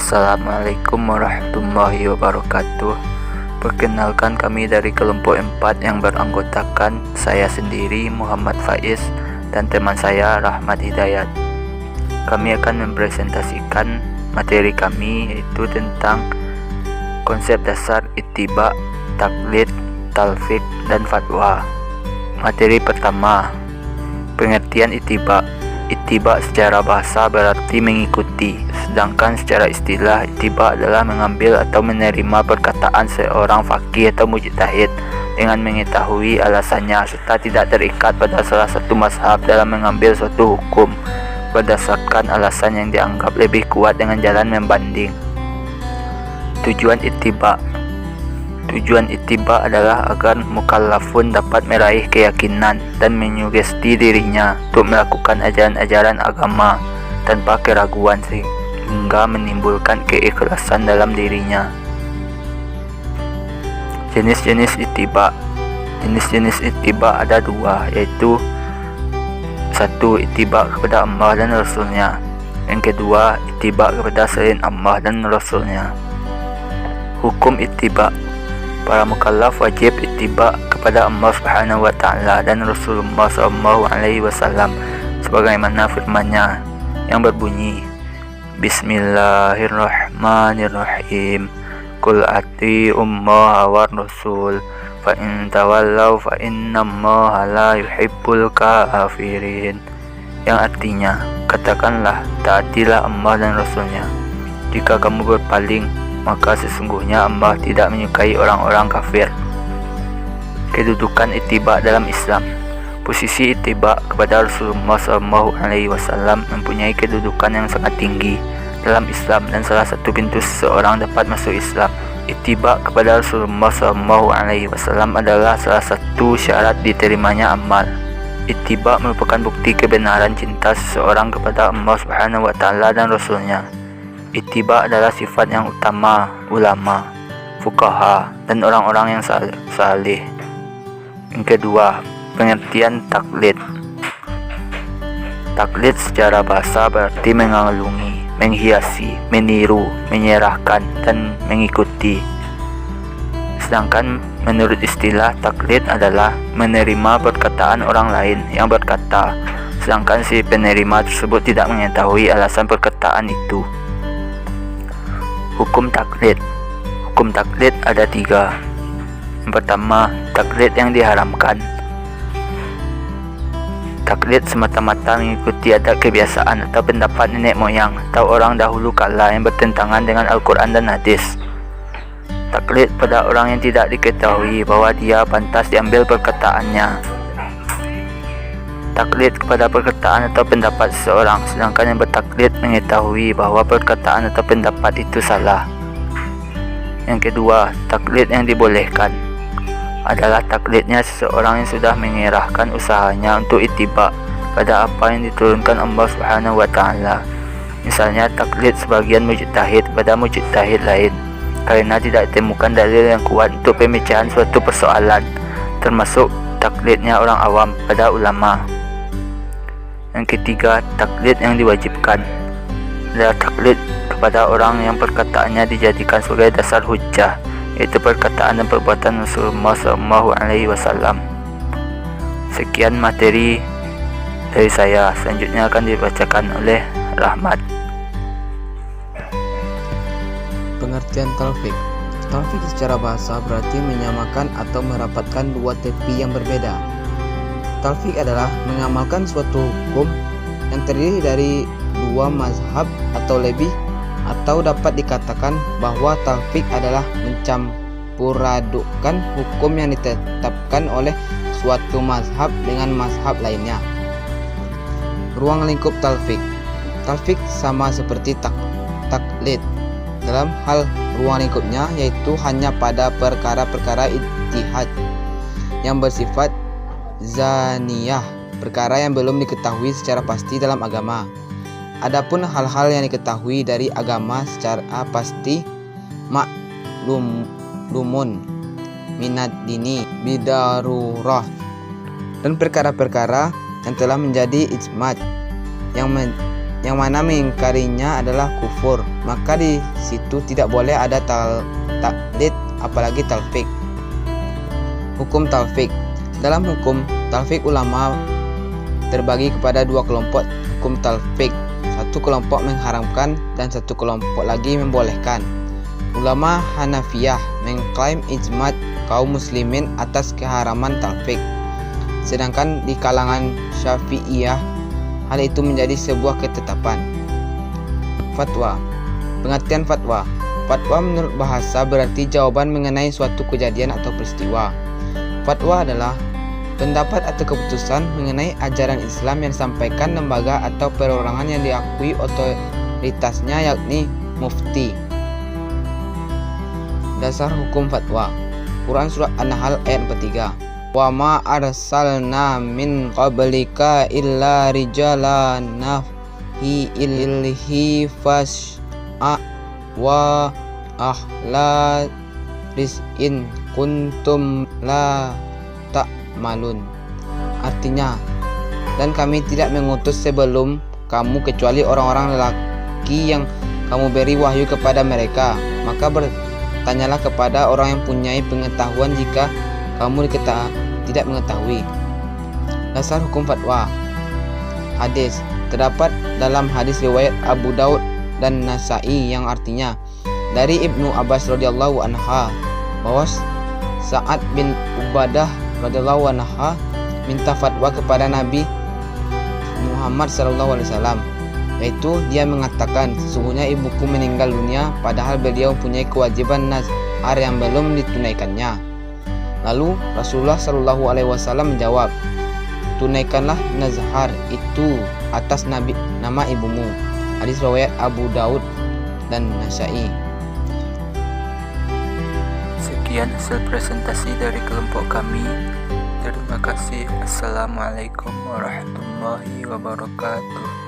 Assalamualaikum warahmatullahi wabarakatuh. Perkenalkan, kami dari kelompok 4 yang beranggotakan saya sendiri Muhammad Faiz dan teman saya Rahmat Hidayat. Kami akan mempresentasikan materi kami, yaitu tentang konsep dasar ittiba, taklid, talfiq, dan fatwa. Materi pertama, pengertian ittiba. Ittiba secara bahasa berarti mengikuti, sedangkan secara istilah ittiba adalah mengambil atau menerima perkataan seorang faqih atau mujtahid dengan mengetahui alasannya serta tidak terikat pada salah satu mazhab dalam mengambil suatu hukum berdasarkan alasan yang dianggap lebih kuat dengan jalan membanding. Tujuan ittiba. Tujuan ittiba adalah agar mukallafun dapat meraih keyakinan dan menyugesti dirinya untuk melakukan ajaran-ajaran agama tanpa keraguan sehingga menimbulkan keikhlasan dalam dirinya. Jenis-jenis ittiba. Jenis-jenis ittiba ada dua, yaitu satu, ittiba kepada Allah dan Rasulnya. Yang kedua, ittiba kepada selain Allah dan Rasulnya. Hukum ittiba. Para mukallaf wajib ittiba kepada Allah Subhanahu wa taala dan Rasulullah SAW sebagaimana firman-Nya yang berbunyi, Bismillahirrahmanirrahim. Qul atii'ullaha war rasul fa in tawallaw fa innallaha la yuhibbul kafirin. Yang artinya, katakanlah, taatilah Allah dan Rasulnya. Jika kamu berpaling, maka sesungguhnya Allah tidak menyukai orang-orang kafir. Kedudukan ittiba dalam Islam. Posisi ittiba kepada Rasulullah SAW mempunyai kedudukan yang sangat tinggi dalam Islam dan salah satu pintu seseorang dapat masuk Islam. Ittiba kepada Rasulullah SAW adalah salah satu syarat diterimanya amal. Ittiba merupakan bukti kebenaran cinta seseorang kepada Allah Subhanahu wa taala dan Rasulnya. Ittiba adalah sifat yang utama ulama, fuqaha, dan orang-orang yang saleh. Yang kedua, pengertian taklid. Taklid secara bahasa berarti mengalungi, menghiasi, meniru, menyerahkan, dan mengikuti. Sedangkan menurut istilah, taklid adalah menerima perkataan orang lain yang berkata, sedangkan si penerima tersebut tidak mengetahui alasan perkataan itu. Hukum taklid. Hukum taklid ada 3. Yang pertama, taklid yang diharamkan. Taklid semata-mata mengikuti adat kebiasaan atau pendapat nenek moyang atau orang dahulu kala yang bertentangan dengan Al-Quran dan hadis. Taklid pada orang yang tidak diketahui bahwa dia pantas diambil perkataannya. Taklid kepada perkataan atau pendapat seseorang, sedangkan yang bertaklid mengetahui bahwa perkataan atau pendapat itu salah. Yang kedua, taklid yang dibolehkan adalah taklidnya seseorang yang sudah mengerahkan usahanya untuk ittiba pada apa yang diturunkan Allah Subhanahu wa taala. Misalnya taklid sebagian mujtahid pada mujtahid lain karena tidak ditemukan dalil yang kuat untuk pemecahan suatu persoalan, termasuk taklidnya orang awam pada ulama. Yang ketiga, taklid yang diwajibkan adalah taklid kepada orang yang perkataannya dijadikan sebagai dasar hujjah, yaitu perkataan dan perbuatan Rasulullah SAW. Sekian materi dari saya. Selanjutnya akan dibacakan oleh Rahmat. Pengertian talfiq. Talfiq secara bahasa berarti menyamakan atau merapatkan dua tepi yang berbeda. Talfiq adalah mengamalkan suatu hukum yang terdiri dari dua mazhab atau lebih, atau dapat dikatakan bahwa talfiq adalah mencampur-adukkan hukum yang ditetapkan oleh suatu mazhab dengan mazhab lainnya. Ruang lingkup talfiq. Talfiq sama seperti taklid dalam hal ruang lingkupnya, yaitu hanya pada perkara-perkara ijtihad yang bersifat zaniyah, perkara yang belum diketahui secara pasti dalam agama. Adapun hal-hal yang diketahui dari agama secara pasti, maklumun minad dini bidarurah, dan perkara-perkara yang telah menjadi ijma' yang mana mengingkarinya adalah kufur, maka di situ tidak boleh ada taklid apalagi talfik. Hukum talfik. Dalam hukum talfik ulama terbagi kepada dua kelompok hukum talfik. Satu kelompok mengharamkan dan satu kelompok lagi membolehkan. Ulama Hanafiyah mengklaim ijma' kaum muslimin atas keharaman talfik. Sedangkan di kalangan Syafi'iyah hal itu menjadi sebuah ketetapan. Fatwa. Pengertian fatwa. Fatwa menurut bahasa berarti jawaban mengenai suatu kejadian atau peristiwa. Fatwa adalah pendapat atau keputusan mengenai ajaran Islam yang disampaikan lembaga atau perorangan yang diakui otoritasnya, yakni mufti. Dasar hukum fatwa. Quran Surah An-Nahl ayat 43. Wa ma arsalna min qablika illa rijalan nahi ilhi fas'a wa ahla riz'in kuntum la ta'malun. Artinya, dan kami tidak mengutus sebelum kamu kecuali orang-orang lelaki yang kamu beri wahyu kepada mereka. Maka bertanyalah kepada orang yang punya pengetahuan jika kamu tidak mengetahui. Dasar hukum fatwa. Hadis. Terdapat dalam hadis riwayat Abu Daud dan Nasai yang artinya dari Ibnu Abbas radhiyallahu anha bahwa Sa'ad bin Ubadah radhiyallahu anha minta fatwa kepada Nabi Muhammad sallallahu alaihi wasallam, yaitu dia mengatakan, sesungguhnya ibuku meninggal dunia padahal beliau mempunyai kewajiban nazar yang belum ditunaikannya. Lalu Rasulullah sallallahu alaihi wasallam menjawab, tunaikanlah nazar itu atas nama ibumu. Hadis riwayat Abu Daud dan Nasai. Sekian hasil presentasi dari kelompok kami. Terima kasih. Assalamualaikum warahmatullahi wabarakatuh.